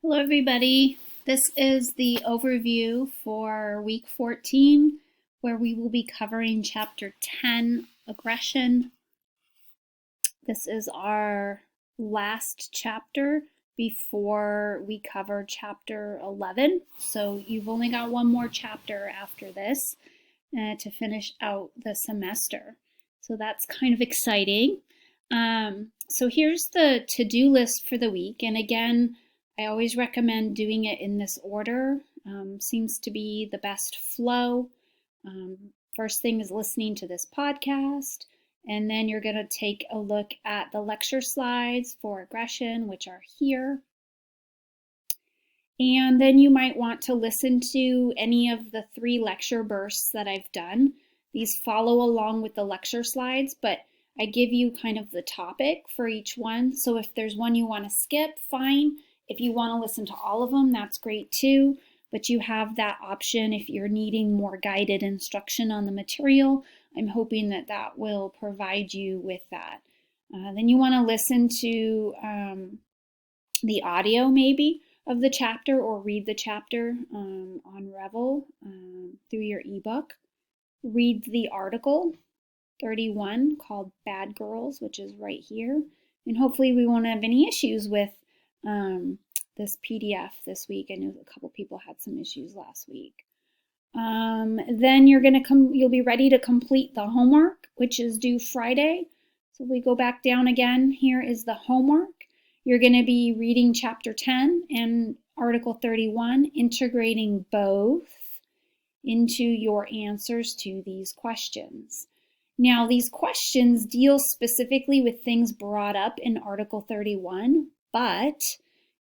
Hello, everybody. This is the overview for week 14, where we will be covering chapter 10, aggression. This is our last chapter before we cover chapter 11. So you've only got one more chapter after this to finish out the semester. So that's kind of exciting. So here's the to-do list for the week. And again, I always recommend doing it in this order. Seems to be the best flow. First thing is listening to this podcast, and then you're going to take a look at the lecture slides for aggression, which are here. And then you might want to listen to any of the 3 lecture bursts that I've done. These follow along with the lecture slides, but I give you kind of the topic for each one. So if there's one you want to skip, fine. If you want to listen to all of them, that's great too. But you have that option if you're needing more guided instruction on the material. I'm hoping that that will provide you with that. Then you want to listen to the audio maybe of the chapter, or read the chapter on Revel through your ebook. Read the article 31 called Bad Girls, which is right here. And hopefully we won't have any issues with this PDF this week. I know a couple people had some issues last week. Then you'll be ready to complete the homework, which is due Friday. So we go back down again. Here is the homework. You're going to be reading chapter 10 and article 31, integrating both into your answers to these questions. Now, these questions deal specifically with things brought up in article 31, but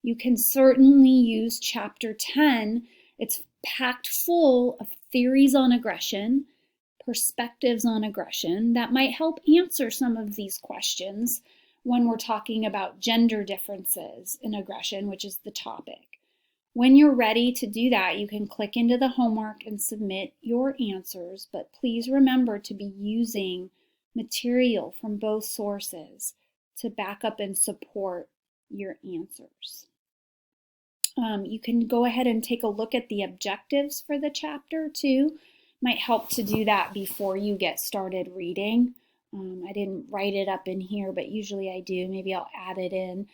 you can certainly use chapter 10. It's packed full of theories on aggression, perspectives on aggression that might help answer some of these questions when we're talking about gender differences in aggression, which is the topic. When you're ready to do that, you can click into the homework and submit your answers, but please remember to be using material from both sources to back up and support your answers. You can go ahead and take a look at the objectives for the chapter too. Might help to do that before you get started reading. I didn't write it up in here, but usually I do. Maybe I'll add it in.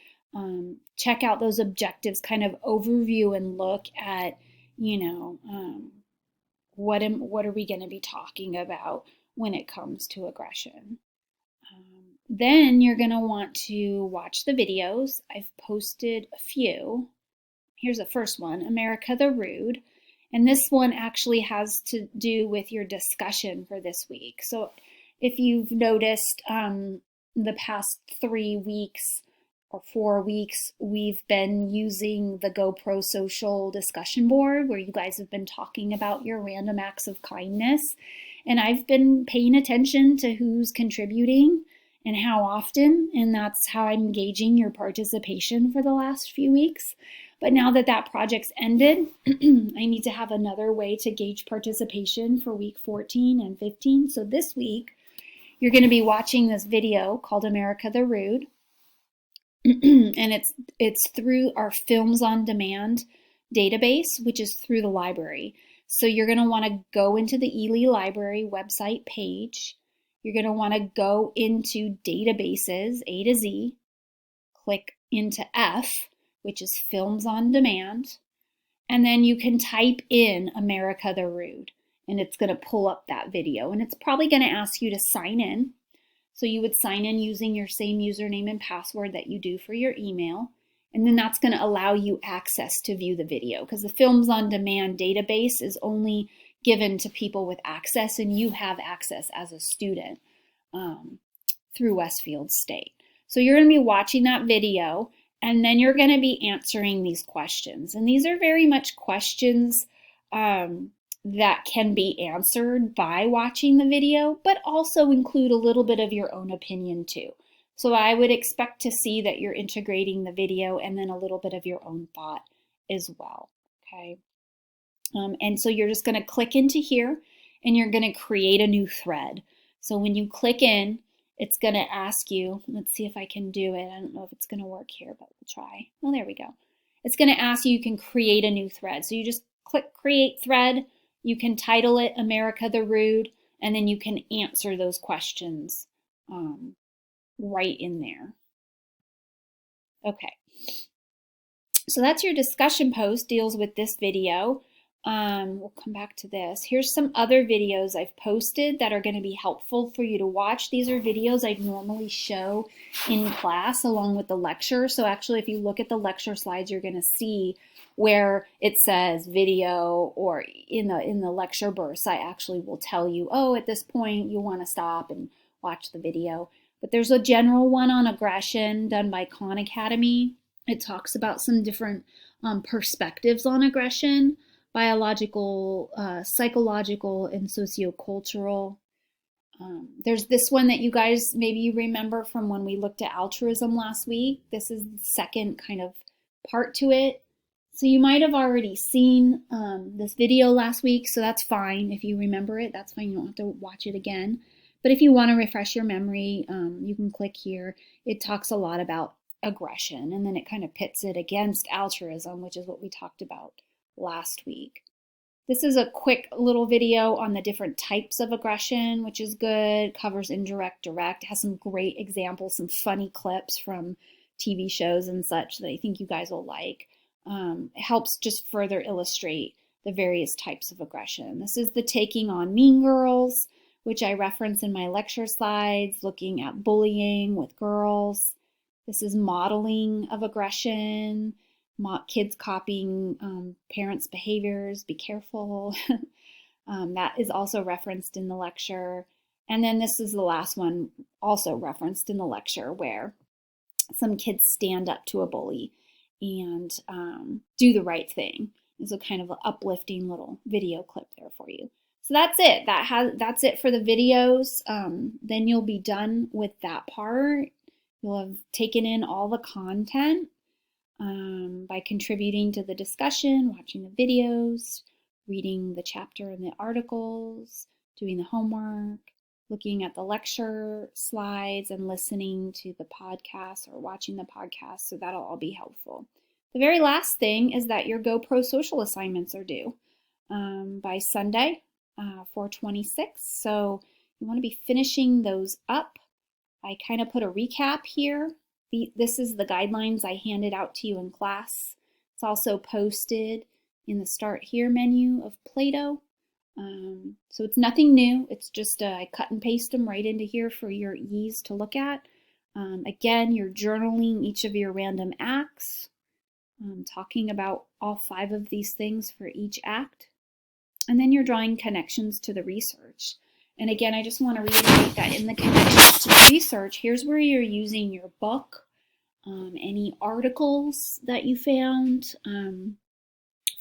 Check out those objectives, kind of overview and look at, what are we going to be talking about when it comes to aggression. Then you're going to want to watch the videos. I've posted a few. Here's the first one, America the Rude. And this one actually has to do with your discussion for this week. So if you've noticed the past 3 weeks or 4 weeks, we've been using the GoPro social discussion board where you guys have been talking about your random acts of kindness. And I've been paying attention to who's contributing and how often, and that's how I'm gauging your participation for the last few weeks. But now that that project's ended, I need to have another way to gauge participation for week 14 and 15. So this week, you're going to be watching this video called America the Rude. And it's through our Films on Demand database, which is through the library. So you're going to want to go into the Ely Library website page. You're going to want to go into databases, A to Z, click into F, which is Films on Demand, and then you can type in America the Rude, and it's going to pull up that video, and it's probably going to ask you to sign in. So you would sign in using your same username and password that you do for your email, and then that's going to allow you access to view the video, because the Films on Demand database is only given to people with access, and you have access as a student through Westfield State. So you're going to be watching that video, and then you're going to be answering these questions. And these are very much questions that can be answered by watching the video, but also include a little bit of your own opinion too. So I would expect to see that you're integrating the video and then a little bit of your own thought as well, okay? And so you're just going to click into here and you're going to create a new thread. So when you click in, it's going to ask you, let's see if I can do it. I don't know if it's going to work here, but we'll try. Oh, there we go. it's going to ask you, you can create a new thread. So you just click create thread. You can title it America the Rude, and then you can answer those questions right in there. Okay. So that's your discussion post, deals with this video. We'll come back to this. Here's some other videos I've posted that are going to be helpful for you to watch. These are videos I'd normally show in class along with the lecture. So actually, if you look at the lecture slides, you're going to see where it says video, or in the lecture bursts, I actually will tell you, oh, at this point you want to stop and watch the video. But there's a general one on aggression done by Khan Academy. It talks about some different perspectives on aggression: biological, psychological, and sociocultural. There's this one that you guys maybe remember from when we looked at altruism last week. This is the second kind of part to it. So you might have already seen this video last week, so that's fine. If you remember it, that's fine. You don't have to watch it again. But if you want to refresh your memory, you can click here. It talks a lot about aggression, and then it kind of pits it against altruism, which is what we talked about last week. This is a quick little video on the different types of aggression, which is good. Covers indirect, direct. It has some great examples, some funny clips from TV shows and such that I think you guys will like. It helps just further illustrate the various types of aggression. This is the Taking on Mean Girls, which I reference in my lecture slides, looking at bullying with girls. This is modeling of aggression, kids copying parents' behaviors, be careful. That is also referenced in the lecture. And then this is the last one, also referenced in the lecture, where some kids stand up to a bully and do the right thing. It's a kind of an uplifting little video clip there for you. So that's it. That's it for the videos. Then you'll be done with that part. You'll have taken in all the content by contributing to the discussion, watching the videos, reading the chapter and the articles, doing the homework, looking at the lecture slides, and listening to the podcast or watching the podcast. So that'll all be helpful. The very last thing is that your GoPro social assignments are due by Sunday, 4/26. So you want to be finishing those up. I kind of put a recap here. This is the guidelines I handed out to you in class. It's also posted in the Start Here menu of Plato. So it's nothing new. It's just I cut and paste them right into here for your ease to look at. Again, you're journaling each of your random acts, talking about all 5 of these things for each act. And then you're drawing connections to the research. And again, I just want to reiterate that in the connections to the research, here's where you're using your book, any articles that you found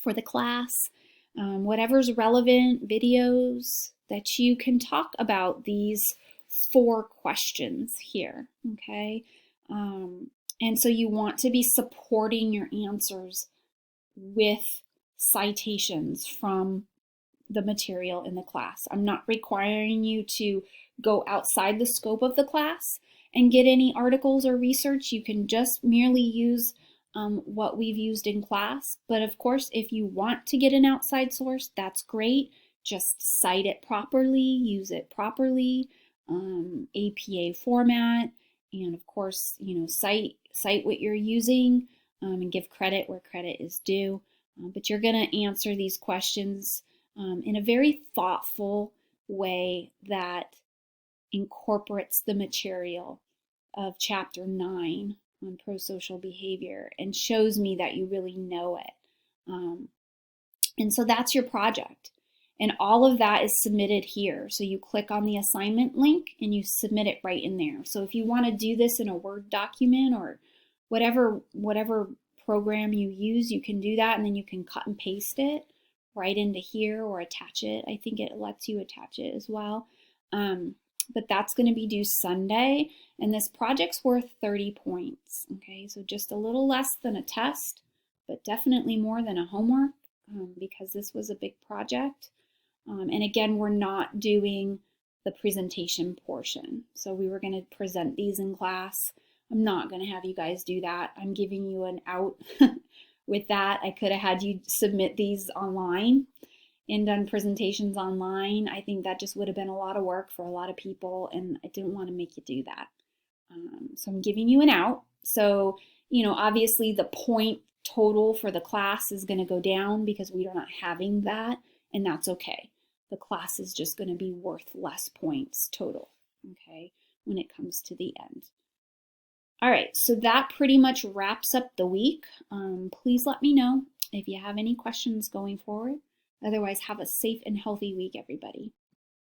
for the class, whatever's relevant, videos that you can talk about these 4 questions here, okay? And so you want to be supporting your answers with citations from the material in the class. I'm not requiring you to go outside the scope of the class and get any articles or research. You can just merely use what we've used in class. But of course, if you want to get an outside source, that's great. Just cite it properly, use it properly, APA format, and of course, cite what you're using and give credit where credit is due. But you're going to answer these questions in a very thoughtful way that incorporates the material of chapter 9 on prosocial behavior and shows me that you really know it. And so that's your project. And all of that is submitted here. So you click on the assignment link and you submit it right in there. So if you want to do this in a Word document or whatever program you use, you can do that, and then you can cut and paste it right into here or attach it. I think it lets you attach it as well. But that's going to be due Sunday, and this project's worth 30 points. Okay, so just a little less than a test, but definitely more than a homework because this was a big project. And again, we're not doing the presentation portion. So we were going to present these in class. I'm not going to have you guys do that. I'm giving you an out with that. I could have had you submit these online and done presentations online. I think that just would have been a lot of work for a lot of people, and I didn't want to make you do that. So I'm giving you an out. So, obviously the point total for the class is going to go down because we are not having that, and that's okay. The class is just going to be worth less points total, okay, when it comes to the end. All right, so that pretty much wraps up the week. Please let me know if you have any questions going forward. Otherwise, have a safe and healthy week, everybody.